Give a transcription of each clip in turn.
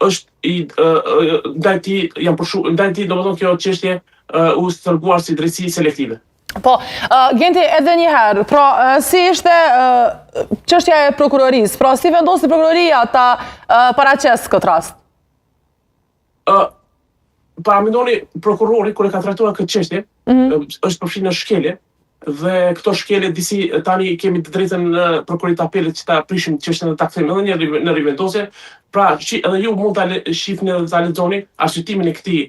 është ndaj tij domethënë kjo çështje u treguar si drejtësi selektive. Po, Genti, edhe një herë, pra, si ishte çështja e prokurorisë, pra, si vendosi prokuroria ta paraqes këtë rast? Paramendoni prokurori kur e ka trajtuar këtë çështje, është përfshirë në shkelje dhe këto shkelje disi tani kemi të drejtën në prokurorit të apelit që ta prishim çështjen dhe ta kthejmë edhe në rivendosje. Pra, edhe ju mund ta shihni dhe ta lexoni arsyetimin e këtij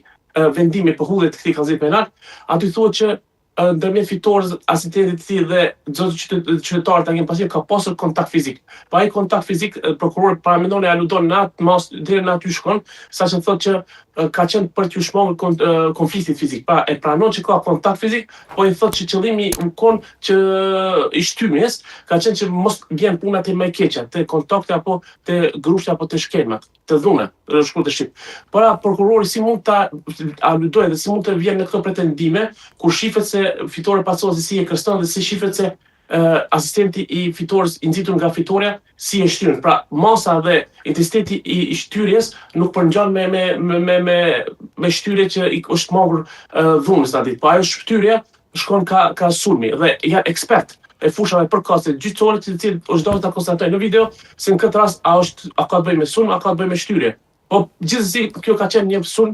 vendimi për hullje të këtij kazini penal. Aty thuhet që ndërmjet fitores, asistentit të tij dhe zotë qytetarët kemi pasur ka pasur kontakt fizik. Pa ai kontakt fizik, prokurori paramendoni aludon në atë mos deri në aty shkon, saqë thotë që ka qenë për t'ju shmangur konfliktit fizik. Pra e pranon që ka kontakt fizik, po i thotë që qëllimi u kon që i shtymies ka qenë që mos vjen puna te më e keqja, te kontakti apo te grushti apo te shkelmat, të dhuna, në shkurt të shqip. Pra prokurori si mund ta aludojë dhe si mund të vjen në këto pretendime kur shifet se fitore pasosi si e kërcënon dhe si shifet se asistenti i fitores i nxitur nga fitoria si e shtyrën. Pra masa dhe intensiteti i shtyrjes nuk përngjan me shtyrje që i është marrë dhunës aty. Po ajo shtyrje shkon ka sulmi dhe janë ekspert e fushave përkatëse gjyqësorë të cilët është dorë ta konstatojnë në video se në këtë rast a ka të bëjë me sulm, a ka të bëjë me shtyrje. Po gjithsesi kjo ka qenë një sulm